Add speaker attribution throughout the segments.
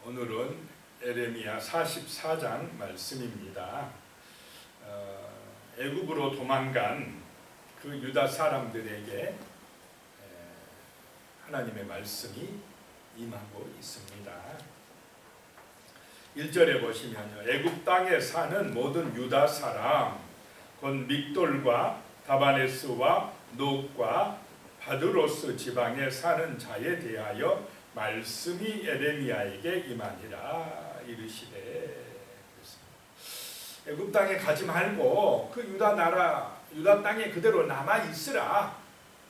Speaker 1: 오늘은 에레미야 44장 말씀입니다. 애굽으로 도망간 그 유다 사람들에게 하나님의 말씀이 임하고 있습니다. 1절에 보시면요, 애굽 땅에 사는 모든 유다 사람 곧 믹돌과 다바네스와 노과 바드로스 지방에 사는 자에 대하여 말씀이 에레미야에게 임하니라 이르시되, 애굽 땅에 가지 말고 그 유다 땅에 그대로 남아 있으라,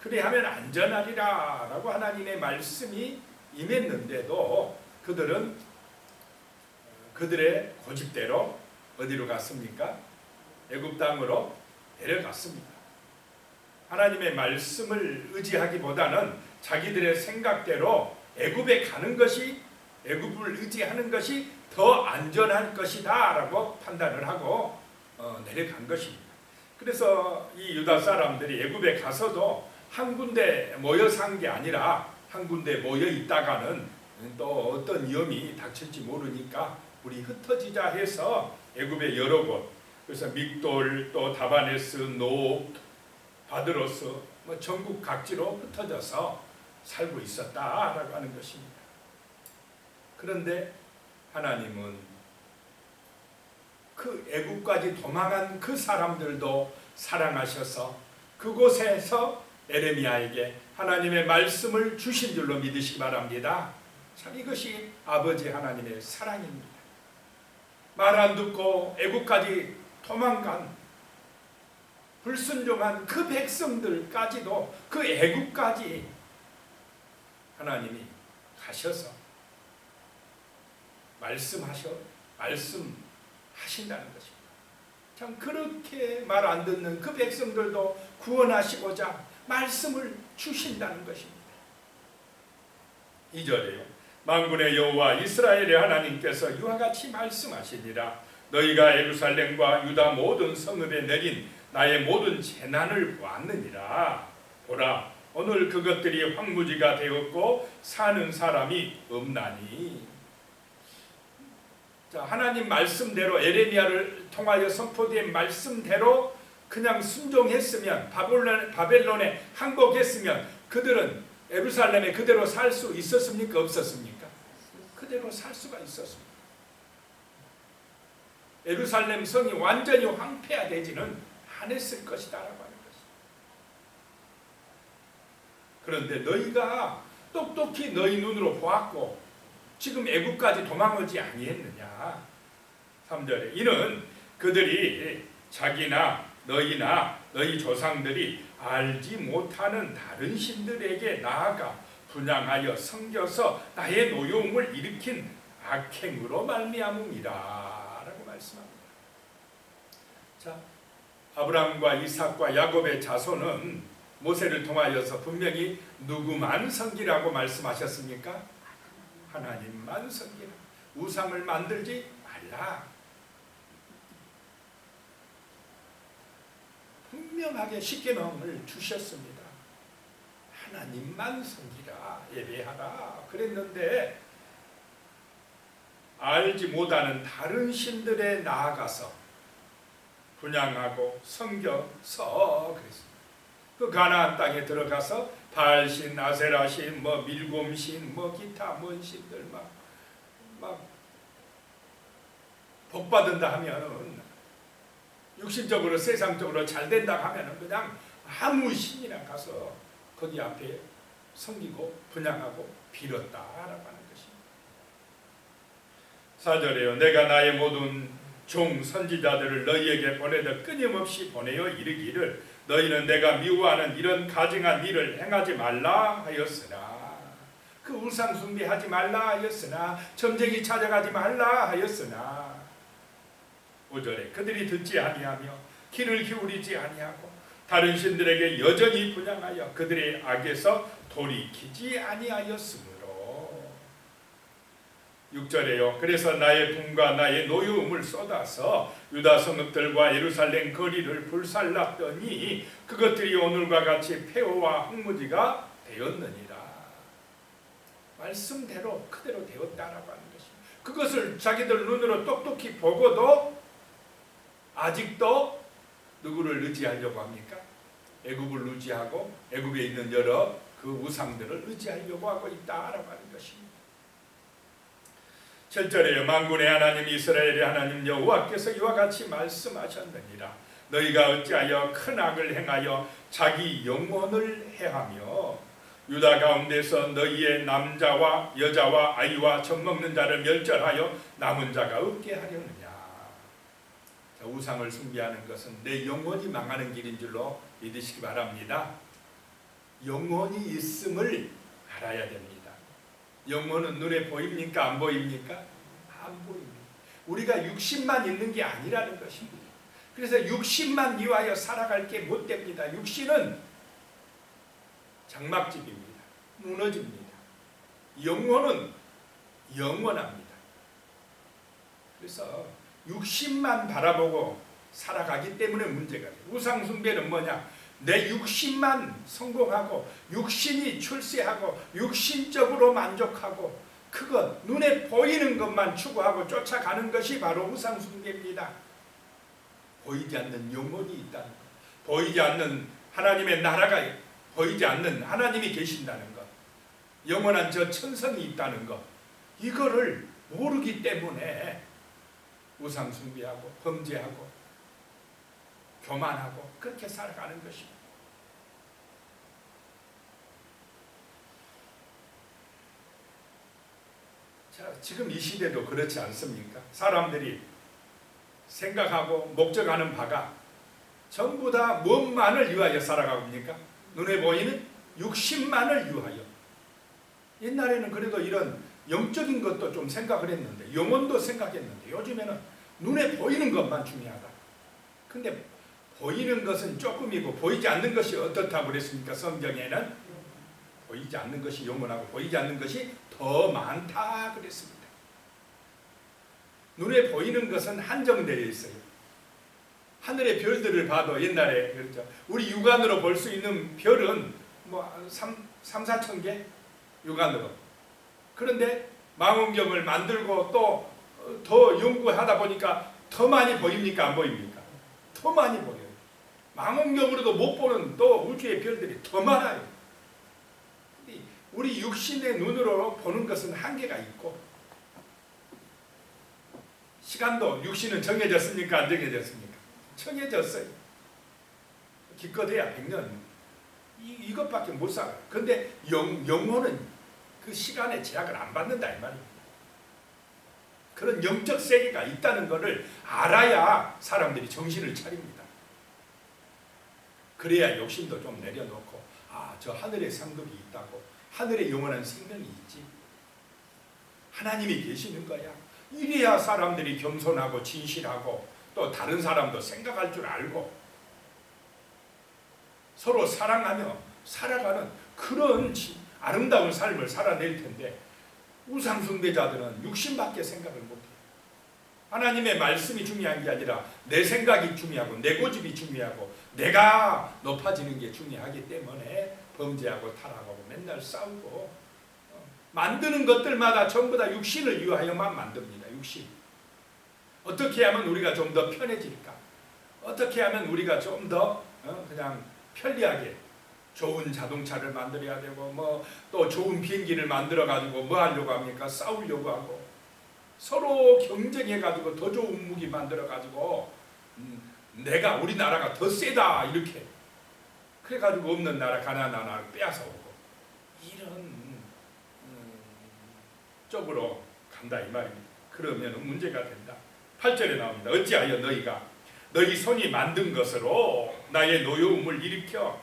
Speaker 1: 그리하면 안전하리라 라고 하나님의 말씀이 임했는데도 그들은 그들의 고집대로 어디로 갔습니까? 애굽 땅으로 내려갔습니다. 하나님의 말씀을 의지하기보다는 자기들의 생각대로 애굽에 가는 것이, 애굽을 의지하는 것이 더 안전할 것이다 라고 판단을 하고 내려간 것입니다. 그래서 이 유다 사람들이 애굽에 가서도 한 군데 모여 산 게 아니라 한 군데 모여 있다가는 또 어떤 위험이 닥칠지 모르니까 우리 흩어지자 해서 애굽의 여러 곳, 그래서 믹돌, 또 다바네스, 노, 바드로스, 전국 각지로 흩어져서 살고 있었다라고 하는 것입니다. 그런데 하나님은 그 애굽까지 도망한 그 사람들도 사랑하셔서 그곳에서 에레미야에게 하나님의 말씀을 주신 줄로 믿으시기 바랍니다. 참 이것이 아버지 하나님의 사랑입니다. 말 안 듣고 애굽까지 도망간 불순종한 그 백성들까지도 그 애굽까지 하나님이 가셔서 말씀하신다는 것입니다. 참 그렇게 말 안 듣는 그 백성들도 구원하시고자 말씀을 주신다는 것입니다. 2절에요. 만군의 여호와 이스라엘의 하나님께서 이와 같이 말씀하시니라. 너희가 예루살렘과 유다 모든 성읍에 내린 나의 모든 재난을 보았느니라. 보라, 오늘 그것들이 황무지가 되었고 사는 사람이 없나니. 자, 하나님 말씀대로 에레미야를 통하여 선포된 말씀대로 그냥 순종했으면, 바벨론에 항복했으면 그들은 예루살렘에 그대로 살 수 있었습니까? 없었습니까? 그대로 살 수가 있었습니다. 예루살렘 성이 완전히 황폐화되지는 않았을 것이다 라고 하는 것입니다. 그런데 너희가 똑똑히 너희 눈으로 보았고 지금 애굽까지 도망오지 아니했느냐. 3절에 이는 그들이 자기나 너희나 너희 조상들이 알지 못하는 다른 신들에게 나아가 분향하여 섬겨서 나의 노여움을 일으킨 악행으로 말미암음이라 라고 말씀합니다. 자, 아브라함과 이삭과 야곱의 자손은 모세를 통하여서 분명히 누구만 섬기라고 말씀하셨습니까? 하나님만 섬기라. 우상을 만들지 말라. 분명하게 십계명을 주셨습니다. 하나님만 섬기라, 예배하라 그랬는데 알지 못하는 다른 신들에 나아가서 분향하고 섬겨서 그랬습니다. 그 가나안 땅에 들어가서 바알신, 아세라신, 밀곰신, 기타 뭔 신들 막 복받은다 하면은, 육신적으로 세상적으로 잘 된다 하면은 그냥 아무 신이나 가서 거기 앞에 섬기고 분향하고 빌었다라고 하는 것입니다. 4절에요. 내가 나의 모든 종 선지자들을 너희에게 보내되 끊임없이 보내어 이르기를 너희는 내가 미워하는 이런 가증한 일을 행하지 말라 하였으나, 그 우상 숭배하지 말라 하였으나, 점쟁이 찾아가지 말라 하였으나, 5절에 그들이 듣지 아니하며 귀를 기울이지 아니하고 다른 신들에게 여전히 분향하여 그들의 악에서 돌이키지 아니하였으므로. 6절에요. 그래서 나의 분과 나의 노여움을 쏟아서 유다 성읍들과 예루살렘 거리를 불살랐더니 그것들이 오늘과 같이 폐허와 흙무지가 되었느니라. 말씀대로 그대로 되었다라고 하는 것입니다. 그것을 자기들 눈으로 똑똑히 보고도 아직도 누구를 의지하려고 합니까? 애굽을 의지하고 애굽에 있는 여러 그 우상들을 의지하려고 하고 있다라고 하는 것입니다. 7절에 만군의 하나님 이스라엘의 하나님 여호와께서 이와 같이 말씀하셨느니라. 너희가 어찌하여 큰 악을 행하여 자기 영혼을 해하며 유다 가운데서 너희의 남자와 여자와 아이와 젖먹는 자를 멸절하여 남은 자가 없게 하려느냐. 자, 우상을 숭배하는 것은 내 영혼이 망하는 길인 줄로 믿으시기 바랍니다. 영혼이 있음을 알아야 됩니다. 영혼은 눈에 보입니까? 안 보입니까? 안 보입니다. 우리가 육신만 있는 게 아니라는 것입니다. 그래서 육신만 위하여 살아갈 게 못 됩니다. 육신은 장막집입니다. 무너집니다. 영혼은 영원합니다. 그래서 육신만 바라보고 살아가기 때문에 문제가 돼요. 우상 숭배는 뭐냐? 내 육신만 성공하고 육신이 출세하고 육신적으로 만족하고 그것 눈에 보이는 것만 추구하고 쫓아가는 것이 바로 우상 숭배입니다. 보이지 않는 영혼이 있다는 것, 보이지 않는 하나님의 나라가, 보이지 않는 하나님이 계신다는 것, 영원한 저 천성이 있다는 것, 이거를 모르기 때문에 우상 숭배하고 범죄하고 교만하고 그렇게 살아가는 것입니다. 자, 지금 이 시대도 그렇지 않습니까? 사람들이 생각하고 목적하는 바가 전부 다 무엇만을 위하여 살아가고 있습니까? 눈에 보이는 육신만을 위하여. 옛날에는 그래도 이런 영적인 것도 좀 생각을 했는데, 영혼도 생각했는데, 요즘에는 눈에 보이는 것만 중요하다. 근데 보이는 것은 조금이고 보이지 않는 것이 어떻다고 그랬습니까? 성경에는 보이지 않는 것이 영원하고 보이지 않는 것이 더 많다 그랬습니다. 눈에 보이는 것은 한정되어 있어요. 하늘의 별들을 봐도 옛날에 그렇죠. 우리 육안으로 볼 수 있는 별은 뭐 3-4천 개 육안으로. 그런데 망원경을 만들고 또 더 연구하다 보니까 더 많이 보입니까? 안 보입니까? 더 많이 보여요. 망원경으로도 못 보는 또 우주의 별들이 더 많아요. 우리 육신의 눈으로 보는 것은 한계가 있고, 시간도 육신은 정해졌습니까? 안 정해졌습니까? 정해졌어요. 기껏해야 100년 이것밖에 못 살아요. 그런데 영혼은 그 시간의 제약을 안 받는다 이 말입니다. 그런 영적 세계가 있다는 것을 알아야 사람들이 정신을 차립니다. 그래야 욕심도 좀 내려놓고, 아, 저 하늘의 상급이 있다고, 하늘의 영원한 생명이 있지, 하나님이 계시는 거야. 이래야 사람들이 겸손하고 진실하고 또 다른 사람도 생각할 줄 알고 서로 사랑하며 살아가는 그런 아름다운 삶을 살아낼 텐데, 우상 숭배자들은 육신밖에 생각을 못해요. 하나님의 말씀이 중요한 게 아니라 내 생각이 중요하고 내 고집이 중요하고 내가 높아지는 게 중요하기 때문에 범죄하고 타락하고 맨날 싸우고 만드는 것들마다 전부 다 육신을 위하여만 만듭니다. 육신. 어떻게 하면 우리가 좀 더 편해질까? 어떻게 하면 우리가 좀 더 그냥 편리하게 좋은 자동차를 만들어야 되고 뭐 또 좋은 비행기를 만들어 가지고 뭐 하려고 합니까? 싸우려고 하고 서로 경쟁해 가지고 더 좋은 무기 만들어 가지고 내가 우리나라가 더 세다 이렇게 그래 가지고 없는 나라 가난한 나라를 빼앗아 오고 이런 쪽으로 간다 이 말입니다. 그러면 문제가 된다. 8절에 나옵니다. 어찌하여 너희가 너희 손이 만든 것으로 나의 노여움을 일으켜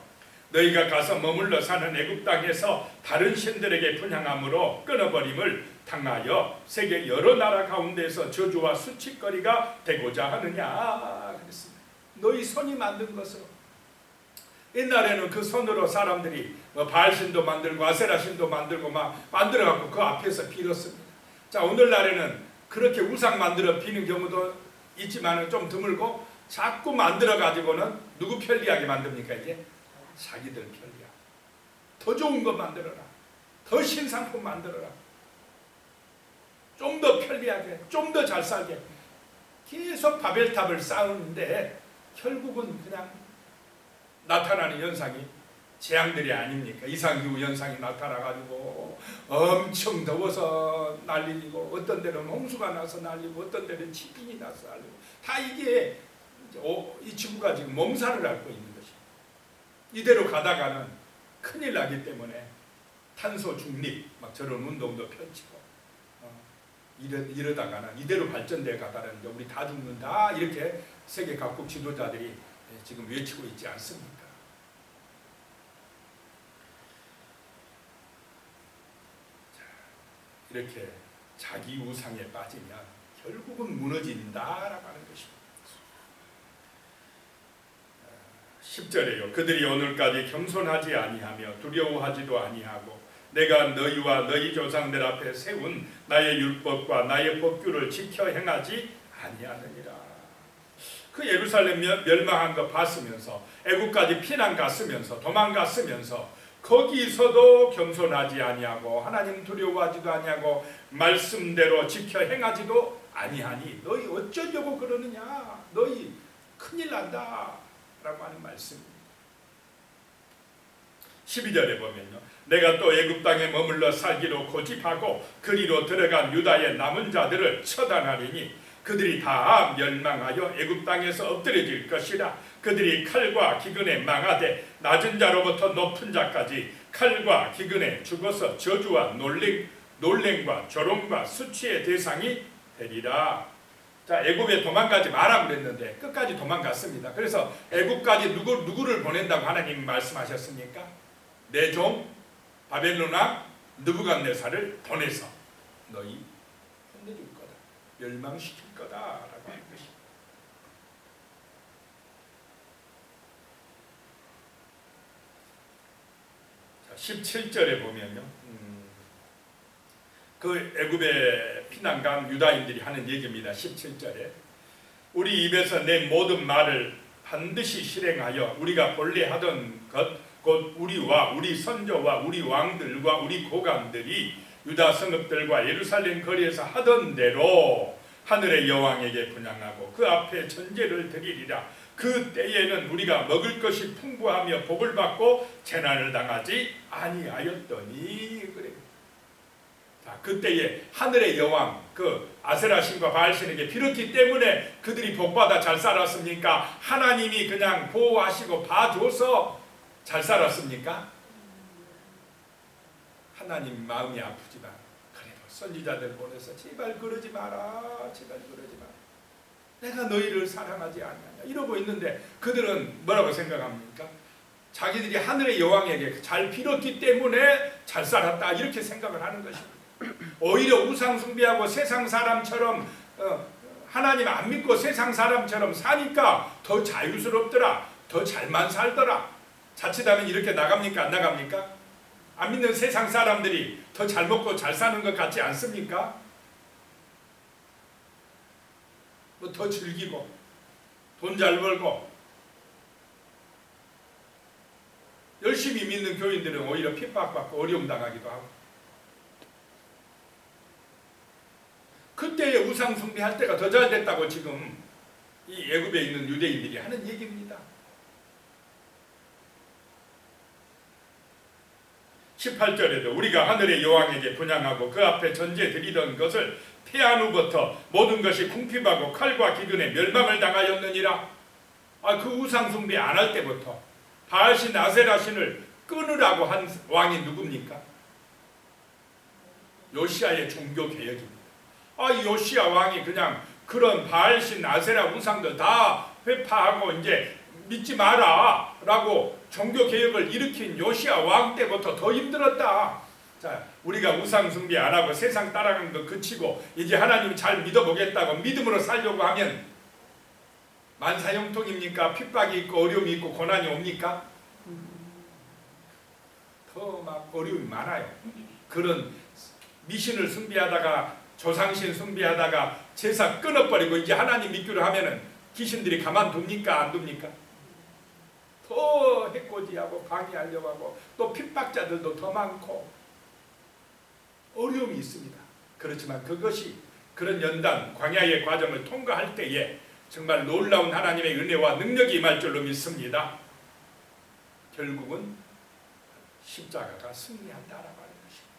Speaker 1: 너희가 가서 머물러 사는 애굽 땅에서 다른 신들에게 분향함으로 끊어버림을 당하여 세계 여러 나라 가운데서 저주와 수치거리가 되고자 하느냐 그랬습니다. 너희 손이 만든 것으로. 옛날에는 그 손으로 사람들이 뭐 바알신도 만들고 아세라신도 만들고 막 만들어갖고 그 앞에서 빌었습니다. 자, 오늘날에는 그렇게 우상 만들어 비는 경우도 있지만 좀 드물고 자꾸 만들어가지고는 누구 편리하게 만듭니까? 이제 자기들 편리하게 더 좋은 거 만들어라, 더 신상품 만들어라, 좀 더 편리하게, 좀 더 잘 살게 계속 바벨탑을 쌓는데 결국은 그냥 나타나는 현상이 재앙들이 아닙니까? 이상기후 현상이 나타나가지고 엄청 더워서 난리고, 어떤 데는 홍수가 나서 난리고, 어떤 데는 지진이 나서 난리고, 다 이게 이 지구가 지금 몸살을 앓고 있는 것이. 이대로 가다가는 큰일 나기 때문에 탄소 중립 막 저런 운동도 펼치고, 이러다가는 이대로 발전돼 가다는 우리 다 죽는다, 이렇게 세계 각국 지도자들이 지금 외치고 있지 않습니까? 자, 이렇게 자기 우상에 빠지면 결국은 무너진다라고 하는 것입니다. 10절에요. 그들이 오늘까지 겸손하지 아니하며 두려워하지도 아니하고 내가 너희와 너희 조상들 앞에 세운 나의 율법과 나의 법규를 지켜 행하지 아니하느니라. 그 예루살렘 멸망한 거 봤으면서, 애국까지 피난 갔으면서, 도망갔으면서 거기서도 겸손하지 아니하고 하나님 두려워하지도 아니하고 말씀대로 지켜 행하지도 아니하니 너희 어쩌려고 그러느냐, 너희 큰일 난다 라고 하는 말씀입니다. 12절에 보면요, 내가 또 애굽 땅에 머물러 살기로 고집하고 그리로 들어간 유다의 남은 자들을 처단하리니 그들이 다 멸망하여 애굽 땅에서 엎드려질 것이라. 그들이 칼과 기근에 망하되 낮은 자로부터 높은 자까지 칼과 기근에 죽어서 저주와 놀랭과 조롱과 수치의 대상이 되리라. 자, 애굽에 도망가지 마라 그랬는데 끝까지 도망갔습니다. 그래서 애굽까지 누구를 보낸다고 하나님 말씀하셨습니까? 내 종 바벨론 왕 느부갓네살을 보내서 너희 혼내줄 거다, 멸망시킬 거다라고 하는 것입니다. 자, 17절에 보면요, 그 애굽에 피난간 유다인들이 하는 얘기입니다. 17절에 우리 입에서 내 모든 말을 반드시 실행하여 우리가 본래 하던 것 곧 우리와 우리 선조와 우리 왕들과 우리 고관들이 유다 성읍들과 예루살렘 거리에서 하던 대로 하늘의 여왕에게 분향하고 그 앞에 전제를 드리리라. 그 때에는 우리가 먹을 것이 풍부하며 복을 받고 재난을 당하지 아니하였더니 그래. 자, 그때에 하늘의 여왕 그 아세라신과 바알신에게 빌었기 때문에 그들이 복받아 잘 살았습니까? 하나님이 그냥 보호하시고 봐줘서 잘 살았습니까? 하나님 마음이 아프지만 그래도 선지자들 보내서 제발 그러지 마라, 제발 그러지 마라, 내가 너희를 사랑하지 않느냐 이러고 있는데 그들은 뭐라고 생각합니까? 자기들이 하늘의 여왕에게 잘 빌었기 때문에 잘 살았다 이렇게 생각을 하는 것입니다. 오히려 우상 숭배하고 세상 사람처럼 하나님 안 믿고 세상 사람처럼 사니까 더 자유스럽더라, 더 잘만 살더라. 자칫하면 이렇게 나갑니까? 안 나갑니까? 안 믿는 세상 사람들이 더 잘 먹고 잘 사는 것 같지 않습니까? 뭐 더 즐기고 돈 잘 벌고 열심히 믿는 교인들은 오히려 핍박받고 어려움 당하기도 하고. 그때의 우상 숭배할 때가 더 잘 됐다고 지금 이 애굽에 있는 유대인들이 하는 얘기입니다. 18절에도 우리가 하늘의 여왕에게 분향하고 그 앞에 전제 드리던 것을 폐한 후부터 모든 것이 궁핍하고 칼과 기근에 멸망을 당하였느니라. 그 우상 숭배 안 할 때부터 바알신 아세라신을 끊으라고 한 왕이 누굽니까? 요시야의 종교 개혁입니다. 이 요시야 왕이 그냥 그런 바알신 아세라 우상들 다 회파하고 이제 믿지 마라 라고 종교 개혁을 일으킨 요시야 왕 때부터 더 힘들었다. 자, 우리가 우상 숭배 안 하고 세상 따라가는 거 그치고 이제 하나님 잘 믿어보겠다고 믿음으로 살려고 하면 만사형통입니까? 핍박이 있고 어려움이 있고 고난이 옵니까? 더 막 어려움이 많아요. 그런 미신을 숭배하다가 조상신 숭배하다가 제사 끊어버리고 이제 하나님 믿기로 하면은 귀신들이 가만둡니까? 안 둡니까? 더 해코지하고 방해하려고 하고 또 핍박자들도 더 많고 어려움이 있습니다. 그렇지만 그것이 그런 연단 광야의 과정을 통과할 때에 정말 놀라운 하나님의 은혜와 능력이 임할 줄로 믿습니다. 결국은 십자가가 승리한다라고 하는 것입니다.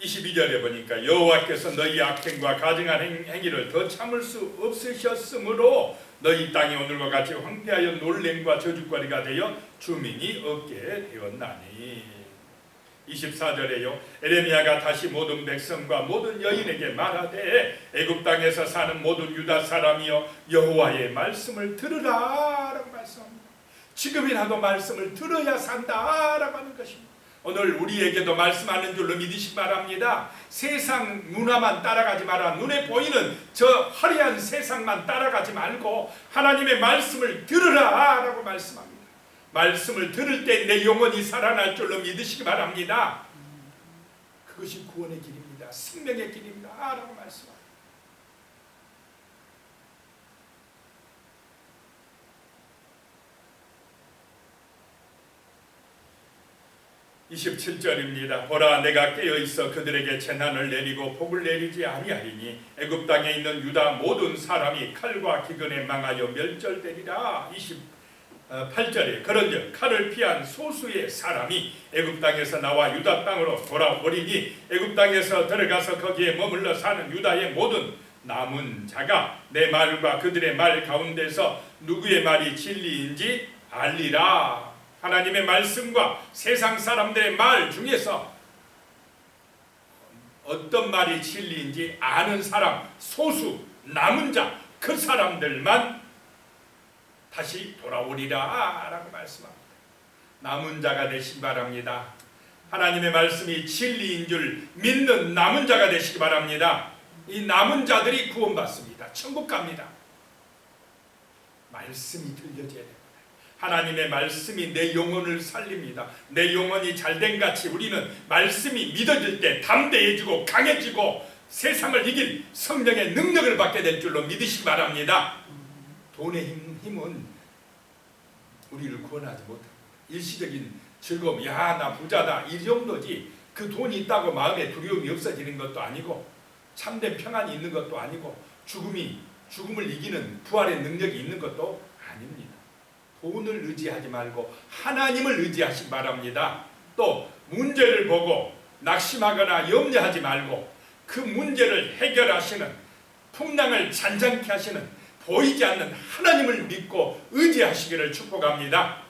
Speaker 1: (22절에) 보니까 여호와께서 너희 악행과 가증한 행위를 더 참을 수 없으셨으므로 너희 땅이 오늘과 같이 황폐하여 놀램과 저주거리가 되어 주민이 없게 되었나니. (24절에요) 에레미야가 다시 모든 백성과 모든 여인에게 말하되 애굽 땅에서 사는 모든 유다 사람이여 여호와의 말씀을 들으라 라고 말씀합니다. 지금이라도 말씀을 들어야 산다 라고 하는 것입니다. 오늘 우리에게도 말씀하는 줄로 믿으시기 바랍니다. 세상 문화만 따라가지 마라. 눈에 보이는 저 화려한 세상만 따라가지 말고 하나님의 말씀을 들으라 라고 말씀합니다. 말씀을 들을 때 내 영혼이 살아날 줄로 믿으시기 바랍니다. 그것이 구원의 길입니다. 생명의 길입니다 라고 말씀합니다. 27절입니다. 보라 내가 깨어있어 그들에게 재난을 내리고 복을 내리지 아니하리니 애굽 땅에 있는 유다 모든 사람이 칼과 기근에 망하여 멸절되리라. 28절에 그런즉 칼을 피한 소수의 사람이 애굽 땅에서 나와 유다 땅으로 돌아오리니 애굽 땅에서 들어가서 거기에 머물러 사는 유다의 모든 남은 자가 내 말과 그들의 말 가운데서 누구의 말이 진리인지 알리라. 하나님의 말씀과 세상 사람들의 말 중에서 어떤 말이 진리인지 아는 사람, 소수, 남은 자, 그 사람들만 다시 돌아오리라 라고 말씀합니다. 남은 자가 되시기 바랍니다. 하나님의 말씀이 진리인 줄 믿는 남은 자가 되시기 바랍니다. 이 남은 자들이 구원받습니다. 천국 갑니다. 말씀이 들려져야 됩니다. 하나님의 말씀이 내 영혼을 살립니다. 내 영혼이 잘된 같이 우리는 말씀이 믿어질 때 담대해지고 강해지고 세상을 이길 성령의 능력을 받게 될 줄로 믿으시기 바랍니다. 돈의 힘은 우리를 구원하지 못합니다. 일시적인 즐거움, 야 나 부자다 이 정도지 그 돈이 있다고 마음에 두려움이 없어지는 것도 아니고 참된 평안이 있는 것도 아니고 죽음을 이기는 부활의 능력이 있는 것도 아닙니다. 돈을 의지하지 말고 하나님을 의지하시기 바랍니다. 또 문제를 보고 낙심하거나 염려하지 말고 그 문제를 해결하시는 풍랑을 잔잔케 하시는 보이지 않는 하나님을 믿고 의지하시기를 축복합니다.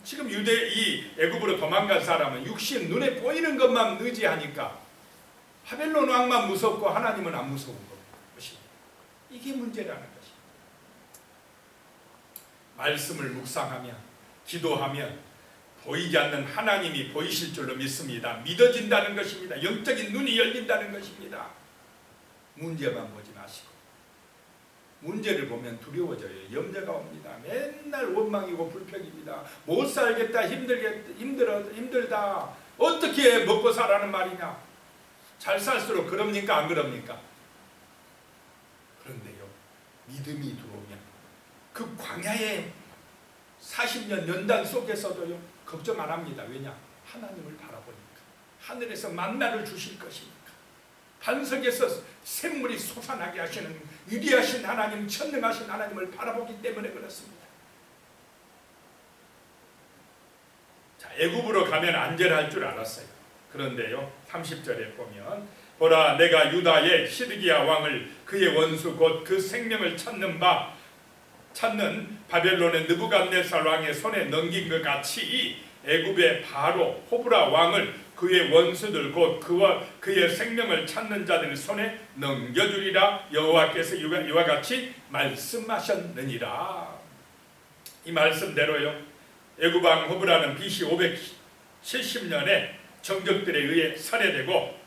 Speaker 1: 지금 이 애굽으로 도망간 사람은 육신 눈에 보이는 것만 의지하니까 바벨론 왕만 무섭고 하나님은 안 무서운 것입니다. 이게 문제라는 것입니다. 말씀을 묵상하면 기도하면 보이지 않는 하나님이 보이실 줄로 믿습니다. 믿어진다는 것입니다. 영적인 눈이 열린다는 것입니다. 문제만 보지 마시고 문제를 보면 두려워져요. 염려가 옵니다. 맨날 원망이고 불평입니다. 못 살겠다, 힘들다. 어떻게 먹고 살라는 말이냐. 잘 살수록 그럽니까 안 그럽니까? 그런데요, 믿음이 들어오면 그 광야의 40년 연단 속에서도요 걱정 안 합니다. 왜냐? 하나님을 바라보니까. 하늘에서 만나를 주실 것이니까. 반석에서 샘물이 솟아나게 하시는 위대하신 하나님, 천능하신 하나님을 바라보기 때문에 그렇습니다. 자, 애굽으로 가면 안전할 줄 알았어요. 그런데요 30절에 보면 보라 내가 유다의 시드기야 왕을 그의 원수 곧 그 생명을 찾는 바벨론의 느부갓네살 왕의 손에 넘긴 것 같이 애굽의 바로 호브라 왕을 그의 원수들 곧 그와 그의 생명을 찾는 자들 손에 넘겨주리라. 여호와께서 이와 같이 말씀하셨느니라. 이 말씀대로요 애굽 왕 호브라는 BC 570년에 정적들에 의해 살해되고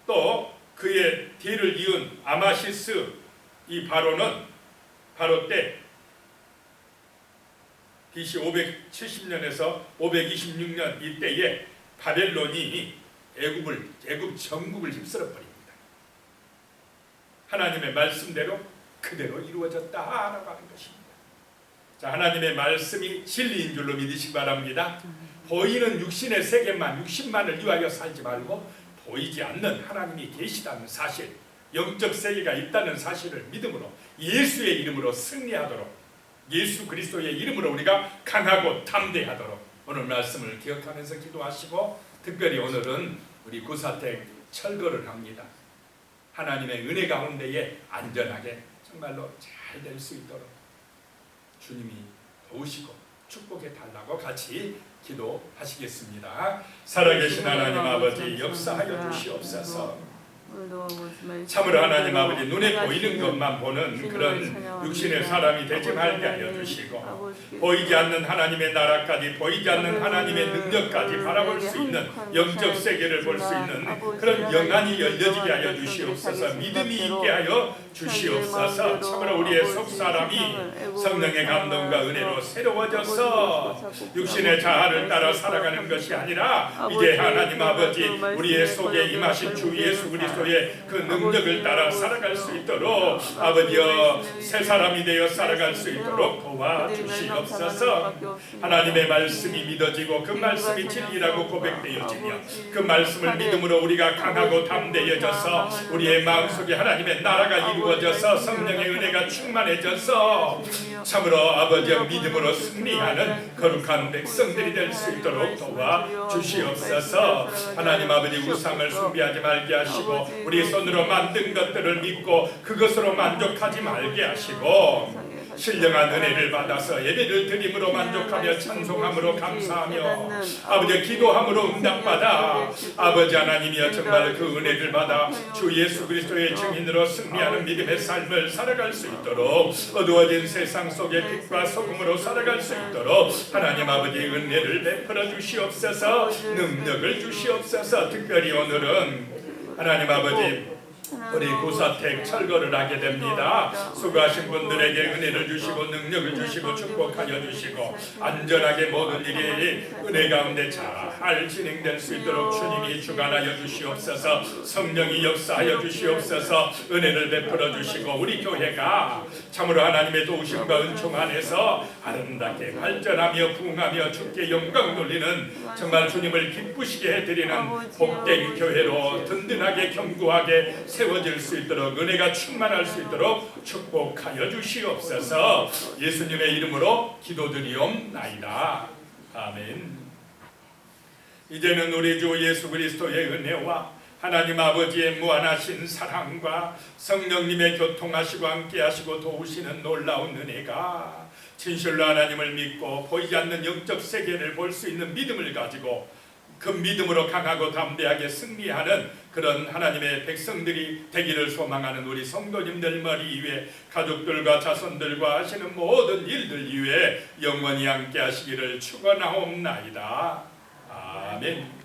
Speaker 1: 또 그의 뒤를 이은 아마시스 이 바로는 바로 때 BC 570년에서 526년 이때에 바벨론이 애굽 전국을 휩쓸어 버립니다. 하나님의 말씀대로 그대로 이루어졌다라고 하는 것입니다. 자, 하나님의 말씀이 진리인 줄로 믿으시기 바랍니다. 보이는 육신의 세계만, 육신만을 위하여 살지 말고 보이지 않는 하나님이 계시다는 사실, 영적 세계가 있다는 사실을 믿음으로 예수의 이름으로 승리하도록, 예수 그리스도의 이름으로 우리가 강하고 담대하도록 오늘 말씀을 기억하면서 기도하시고, 특별히 오늘은 우리 구사택 철거를 합니다. 하나님의 은혜 가운데에 안전하게 정말로 잘 될 수 있도록 주님이 도우시고 축복해 달라고 같이 기도하시겠습니다. 살아계신 하나님 아버지, 역사하여 주시옵소서. 참으로 하나님 아버지, 눈에 보이는 것만 보는 그런 육신의 사람이 되지 말게 하여 주시고, 보이지 않는 하나님의 나라까지, 보이지 않는 하나님의 능력까지 바라볼 수 있는 영적 세계를 볼 수 있는 그런 영안이 열려지게 하여 주시옵소서. 믿음이 있게 하여 주시옵소서. 참으로 우리의 속사람이 성령의 감동과 은혜로 새로워져서 육신의 자아를 따라 살아가는 것이 아니라 이제 하나님 아버지, 우리의 속에 임하신 주 예수 그리스도의 그 능력을 따라 살아갈 수 있도록 아버지여 새 사람이 되어 살아갈 수 있도록 도와주시옵소서. 하나님의 말씀이 믿어지고 그 말씀이 진리라고 고백되어지며 그 말씀을 믿음으로 우리가 강하고 담대해져서 우리의 마음속에 하나님의 나라가 이루어져서 성령의 은혜가 충만해져서 참으로 아버지여 믿음으로 승리하는 거룩한 백성들이 될 수 있도록 도와주시옵소서. 하나님 아버지, 우상을 숭배하지 말게 하시고 우리 손으로 만든 것들을 믿고 그것으로 만족하지 말게 하시고 신령한 은혜를 받아서 예배를 드림으로 만족하며 찬송함으로 감사하며 아버지 기도함으로 응답받아 아버지 하나님이여 정말 그 은혜를 받아 주 예수 그리스도의 증인으로 승리하는 믿음의 삶을 살아갈 수 있도록 어두워진 세상 속에 빛과 소금으로 살아갈 수 있도록 하나님 아버지 은혜를 베풀어 주시옵소서. 능력을 주시옵소서. 특별히 오늘은 하나님 아버지 우리 구사택 철거를 하게 됩니다. 수고하신 분들에게 은혜를 주시고 능력을 주시고 축복하여 주시고 안전하게 모든 일이 은혜 가운데 잘 진행될 수 있도록 주님이 주관하여 주시옵소서. 성령이 역사하여 주시옵소서. 은혜를 베풀어 주시고 우리 교회가 참으로 하나님의 도우심과 은총 안에서 아름답게 발전하며 부흥하며 주께 영광 돌리는 정말 주님을 기쁘시게 해드리는 복된 교회로 든든하게 견고하게 세워질 수 있도록 은혜가 충만할 수 있도록 축복하여 주시옵소서. 예수님의 이름으로 기도드리옵나이다. 아멘. 이제는 우리 주 예수 그리스도의 은혜와 하나님 아버지의 무한하신 사랑과 성령님의 교통하시고 함께하시고 도우시는 놀라운 은혜가 진실로 하나님을 믿고 보이지 않는 영적 세계를 볼 수 있는 믿음을 가지고 그 믿음으로 강하고 담대하게 승리하는 그런 하나님의 백성들이 되기를 소망하는 우리 성도님들 머리 위에 가족들과 자손들과 하시는 모든 일들 위에 영원히 함께 하시기를 축원하옵나이다. 아멘.